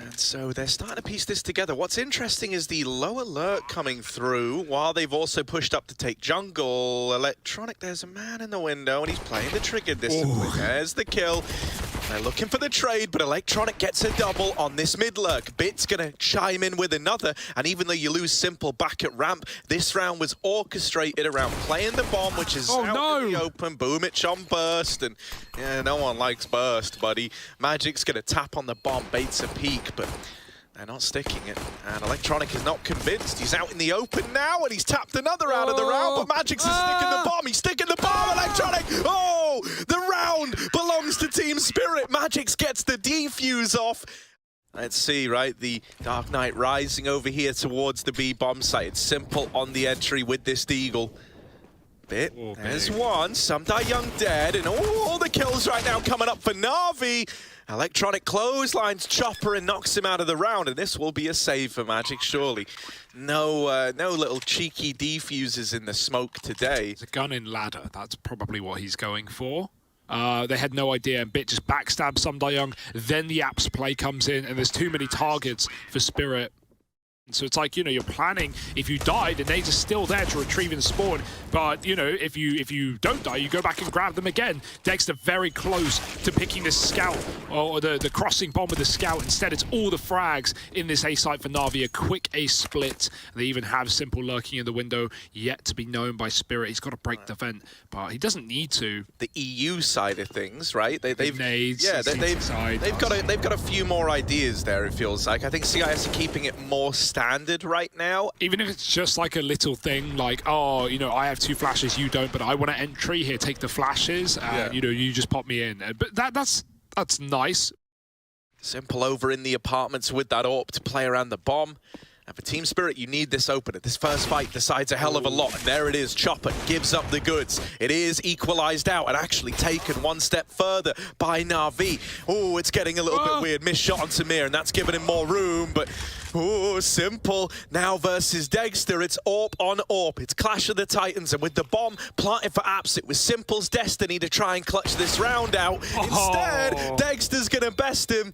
And so they're starting to piece this together. What's interesting is the low alert coming through while they've also pushed up to take jungle. Electronic, there's a man in the window and he's playing the trigger distantly. There's the kill. They're looking for the trade, but Electronic gets a double on this mid lurk. Bit's gonna chime in with another, and even though you lose Simple back at ramp, this round was orchestrated around playing the bomb, which is out in the open. Boomich on burst, and yeah, no one likes burst, buddy. Magic's gonna tap on the bomb, baits a peek, but they're not sticking it, and Electronic is not convinced. He's out in the open now, and he's tapped another out of the round, but Magic's sticking the bomb. He's sticking the bomb, Electronic! Oh, the round belongs to Team Spirit. Magic's gets the defuse off. Let's see, right, the Dark Knight rising over here towards the B bomb site. It's Simple on the entry with this Deagle. Bit, there's one, Sumdai Young dead, and all the kills right now coming up for NaVi. Electronic clotheslines Chopper and knocks him out of the round, and this will be a save for Magic, surely. No little cheeky defuses in the smoke today. It's a gun in ladder, that's probably what he's going for. They had no idea, and Bit just backstabs Sumdai Young, then the Apps play comes in, and there's too many targets for Spirit. So it's like, you know, you're planning, if you die, the nades are still there to retrieve and spawn. But, you know, if you don't die, you go back and grab them again. Dexter very close to picking this scout, or the crossing bomb with the scout. Instead, it's all the frags in this A site for NaVi. A quick A split. They even have Simple lurking in the window, yet to be known by Spirit. He's got to break the vent, but he doesn't need to. The EU side of things, right? They've nades, yeah, they've got a few more ideas there, it feels like. I think CIS are keeping it more standard right now. Even if it's just like a little thing like, oh, you know, I have 2 flashes, you don't, but I want to entry here, take the flashes, and you know, you just pop me in. But that's nice. Simple over in the apartments with that AWP to play around the bomb. And for Team Spirit, you need this opener. This first fight decides a hell of a lot. And there it is, Chopper gives up the goods. It is equalized out and actually taken one step further by NaVi. Oh, it's getting a little bit weird. Missed shot on Samir, and that's giving him more room. But, oh, Simple now versus Dexter. It's AWP on AWP. It's Clash of the Titans. And with the bomb planted for Apps, it was Simple's destiny to try and clutch this round out. Instead, Dexter's going to best him.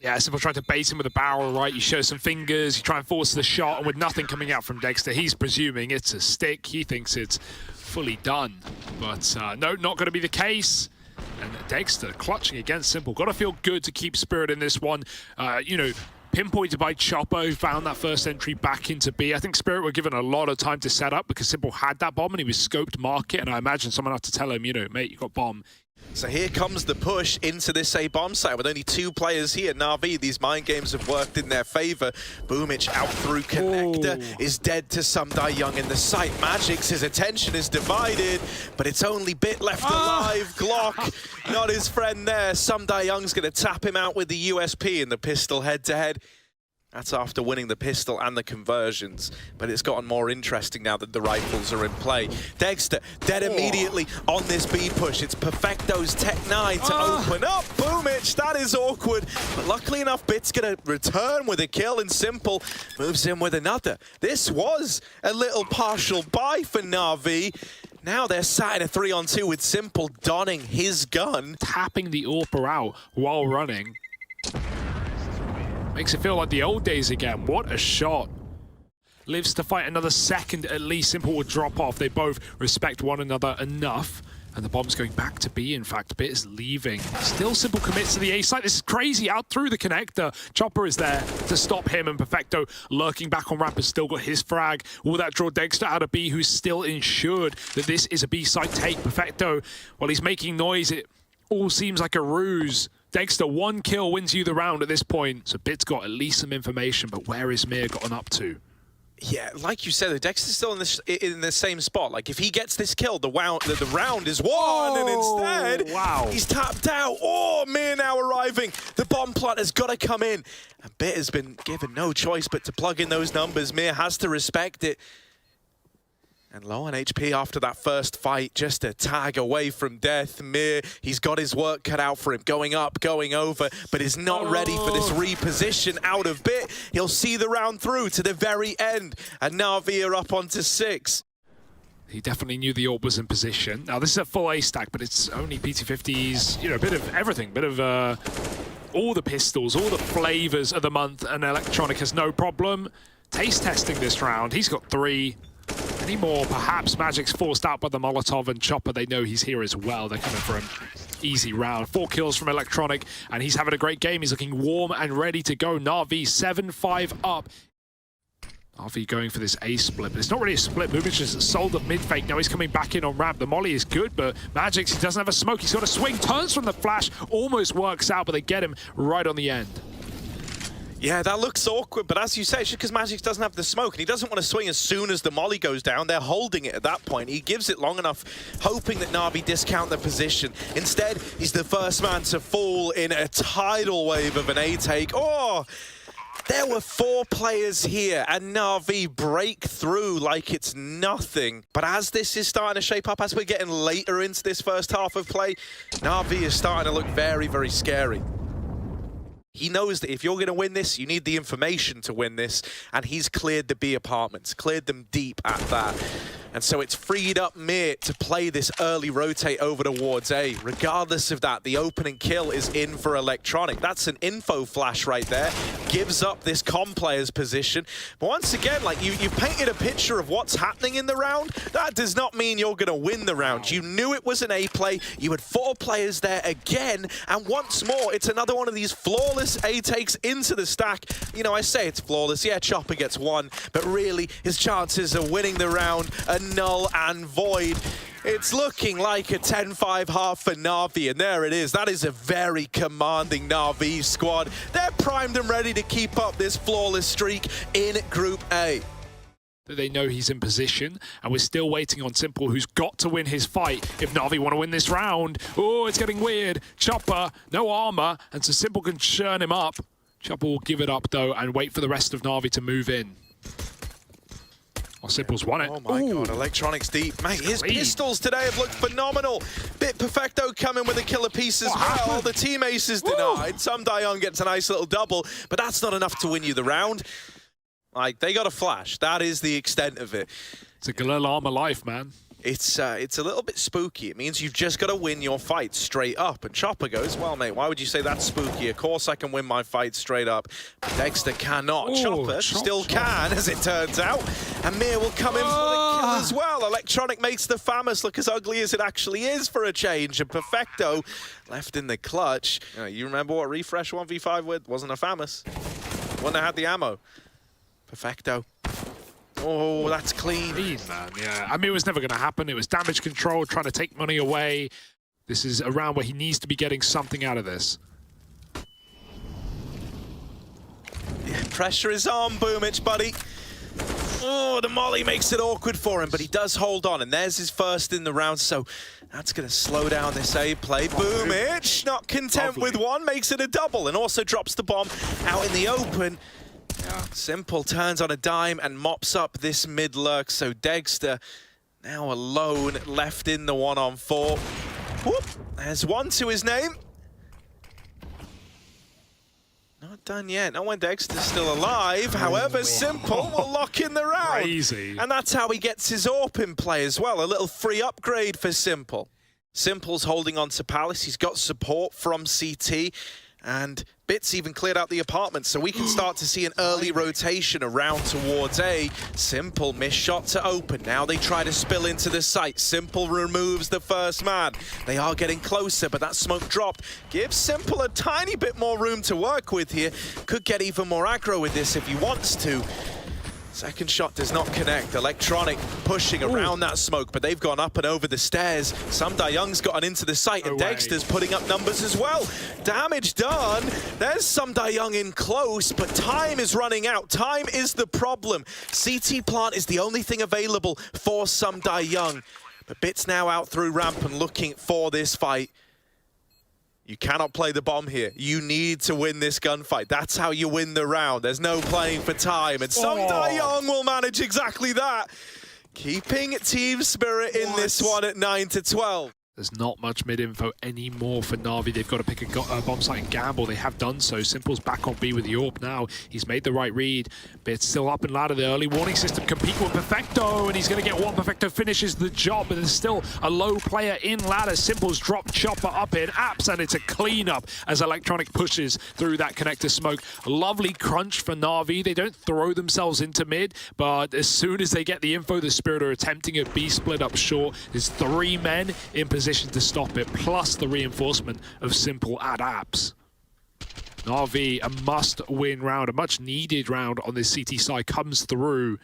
Yeah, Simple tried to bait him with a barrel, right? You show some fingers, you try and force the shot, and with nothing coming out from Dexter, he's presuming it's a stick. He thinks it's fully done. But no, not going to be the case. And Dexter clutching against Simple. Got to feel good to keep Spirit in this one. You know, pinpointed by Chopper, who found that first entry back into B. I think Spirit were given a lot of time to set up because Simple had that bomb and he was scoped market. And I imagine someone had to tell him, you know, mate, you got bomb. So here comes the push into this A bomb site with only 2 players here. NaVi, these mind games have worked in their favor. Boomich out through connector is dead to Sumdai Young in the site. Magic's, his attention is divided, but it's only Bit left alive. Glock, not his friend there. Sumdai Young's gonna tap him out with the USP in the pistol head-to-head. That's after winning the pistol and the conversions, but it's gotten more interesting now that the rifles are in play. Dexter, dead immediately on this B push. It's Perfecto's Tech 9 to open up. Boomich, that is awkward. But luckily enough, Bit's gonna return with a kill, and Simple moves in with another. This was a little partial buy for NaVi. Now they're sat in a 3-on-2 with Simple donning his gun. Tapping the AWPer out while running. Makes it feel like the old days again. What a shot. Lives to fight another second at least. Simple will drop off. They both respect one another enough. And the bomb's going back to B, in fact. Bit is leaving. Still Simple commits to the A site. This is crazy. Out through the connector. Chopper is there to stop him. And Perfecto lurking back on ramp has still got his frag. Will that draw Dexter out of B, who's still ensured that this is a B site take? Perfecto, while he's making noise, it all seems like a ruse. Dexter, 1 kill wins you the round at this point. So Bit's got at least some information, but where is Mir gotten up to? Yeah, like you said, Dexter's still in the same spot. Like, if he gets this kill, the round is won, and instead, he's tapped out. Oh, Mir now arriving. The bomb plant has got to come in. And Bit has been given no choice but to plug in those numbers. Mir has to respect it. And low on HP after that first fight, just a tag away from death. Mir, he's got his work cut out for him, going up, going over, but is not ready for this reposition out of Bit. He'll see the round through to the very end, and NaVi are up onto 6. He definitely knew the AWP was in position. Now, this is a full A stack, but it's only PT50s, you know, a bit of everything, bit of all the pistols, all the flavors of the month, and Electronic has no problem taste testing this round. He's got 3. Any more? Perhaps Magic's forced out by the Molotov, and Chopper, they know he's here as well. They're coming for him. Easy round. 4 kills from Electronic, and he's having a great game. He's looking warm and ready to go. NaVi 7-5 up. NaVi going for this A split, but it's not really a split. Movement just sold up mid-fake. Now he's coming back in on ramp. The molly is good, but Magic's, he doesn't have a smoke. He's got a swing, turns from the flash, almost works out, but they get him right on the end. Yeah, that looks awkward, but as you say, it's just because Magic doesn't have the smoke, and he doesn't want to swing as soon as the molly goes down. They're holding it at that point. He gives it long enough, hoping that NaVi discount the position. Instead, he's the first man to fall in a tidal wave of an A-take. Oh! There were 4 players here, and NaVi break through like it's nothing. But as this is starting to shape up, as we're getting later into this first half of play, NaVi is starting to look very, very scary. He knows that if you're going to win this, you need the information to win this, and he's cleared the B apartments, cleared them deep at that. And so it's freed up Mir to play this early rotate over towards A. Regardless of that, the opening kill is in for Electronic. That's an info flash right there. Gives up this comm player's position. But once again, like you've painted a picture of what's happening in the round. That does not mean you're going to win the round. You knew it was an A play. You had 4 players there again. And once more, it's another one of these flawless A takes into the stack. You know, I say it's flawless. Yeah, Chopper gets 1. But really, his chances of winning the round are null and void. It's looking like a 10-5 half for NaVi, and there it is. That is a very commanding NaVi squad. They're primed and ready to keep up this flawless streak in Group A. They know he's in position, and we're still waiting on Simple, who's got to win his fight if NaVi want to win this round. Oh, it's getting weird. Chopper, no armor, and so Simple can churn him up. Chopper will give it up, though, and wait for the rest of NaVi to move in. Well, Simple's won it. Oh my god, Electronic's deep. Mate, his pistols today have looked phenomenal. Bit Perfecto coming with a killer piece as well. The team ace is denied. Some Dayoung gets a nice little double, but that's not enough to win you the round. Like, they got a flash. That is the extent of it. It's a Galil armor life, man. It's a little bit spooky. It means you've just got to win your fight straight up. And Chopper goes, well, mate, why would you say that's spooky? Of course I can win my fight straight up. But Dexter cannot. Chopper still can, as it turns out. And Mir will come in for the kill as well. Electronic makes the FAMAS look as ugly as it actually is for a change. And Perfecto left in the clutch. You remember what Refresh 1v5 with? Wasn't a FAMAS. Wouldn't have had the ammo. Perfecto. Oh, that's clean. Man, yeah. I mean, it was never going to happen. It was damage control, trying to take money away. This is a round where he needs to be getting something out of this. Yeah, pressure is on, Boomich, buddy. Oh, the molly makes it awkward for him, but he does hold on, and there's his first in the round, so that's going to slow down this A play. Boomich, not content with 1, makes it a double, and also drops the bomb out in the open. Simple turns on a dime and mops up this mid lurk, so Dexter now alone, left in the 1-on-4. Whoop, there's 1 to his name. Not done yet, not when Dexter's still alive. However, Simple will lock in the round. Crazy. And that's how he gets his AWP in play as well, a little free upgrade for Simple. Simple's holding on to Palace, he's got support from CT, and Bits even cleared out the apartment, so we can start to see an early rotation around towards A. Simple missed shot to open. Now they try to spill into the site. Simple removes the first man. They are getting closer, but that smoke dropped. Gives Simple a tiny bit more room to work with here. Could get even more aggro with this if he wants to. Second shot does not connect. Electronic pushing around that smoke, but they've gone up and over the stairs. Some Dayoung's gotten into the site, and Dexter's putting up numbers as well. Damage done. There's some Dayoung in close, but time is running out. Time is the problem. CT plant is the only thing available for some Dayoung. But Bits now out through ramp and looking for this fight. You cannot play the bomb here. You need to win this gunfight. That's how you win the round. There's no playing for time. And some Dayoung will manage exactly that. Keeping team spirit in this one at 9-12. There's not much mid-info anymore for Na'Vi. They've got to pick a bomb site and gamble. They have done so. Simple's back on B with the AWP now. He's made the right read, but it's still up in ladder. The early warning system can peek with Perfecto, and he's going to get one. Perfecto finishes the job, but there's still a low player in ladder. Simple's dropped Chopper up in apps, and it's a cleanup as Electronic pushes through that connector smoke. Lovely crunch for Na'Vi. They don't throw themselves into mid, but as soon as they get the info, the Spirit are attempting a B split up short. There's 3 men in position to stop it, plus the reinforcement of Simple at apps. NaVi, a must-win round, a much-needed round on this CT side, comes through.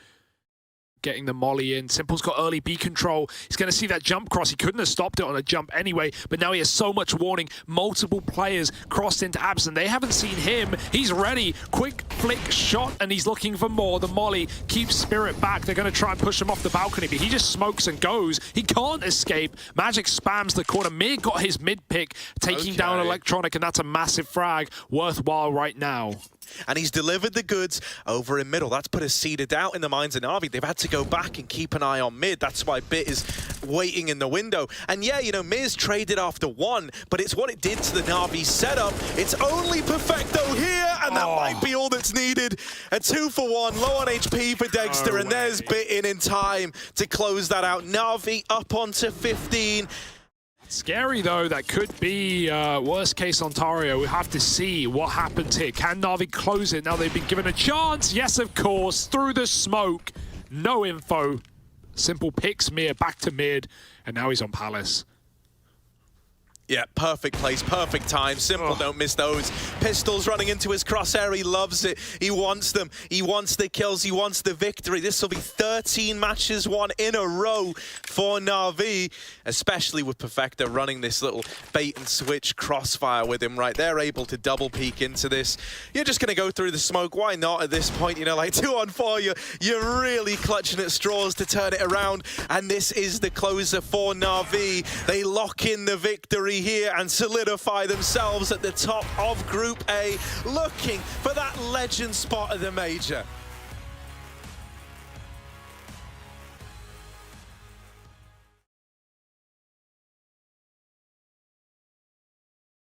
Getting the molly in. Simple's got early B control. He's going to see that jump cross. He couldn't have stopped it on a jump anyway, but now he has so much warning. Multiple players crossed into apps, and they haven't seen him. He's ready. Quick flick shot, and he's looking for more. The molly keeps Spirit back. They're going to try and push him off the balcony, but he just smokes and goes. He can't escape. Magic spams the corner. Mir got his mid pick, taking down Electronic, and that's a massive frag. Worthwhile right now. And he's delivered the goods over in middle. That's put a seeded out in the minds of NaVi. They've had to go back and keep an eye on mid. That's why Bit is waiting in the window. And yeah, you know, Mir's traded after 1, but it's what it did to the NaVi setup. It's only Perfecto here, and that might be all that's needed. A 2 for 1, low on HP for Dexter, and there's Bit in time to close that out. NaVi up onto 15. Scary though, that could be worst case Ontario. We have to see what happens here. Can NaVi close it? Now they've been given a chance. Yes, of course, through the smoke. No info. Simple picks Mir back to mid, and now he's on Palace. Yeah, perfect place, perfect time. Simple, don't miss those. Pistols running into his crosshair. He loves it. He wants them. He wants the kills. He wants the victory. This will be 13 matches won in a row for NaVi, especially with Perfecto running this little bait and switch crossfire with him right there, able to double peek into this. You're just going to go through the smoke. Why not at this point? You know, like 2 on 4, you're really clutching at straws to turn it around. And this is the closer for NaVi. They lock in the victory here and solidify themselves at the top of Group A, looking for that legend spot of the major.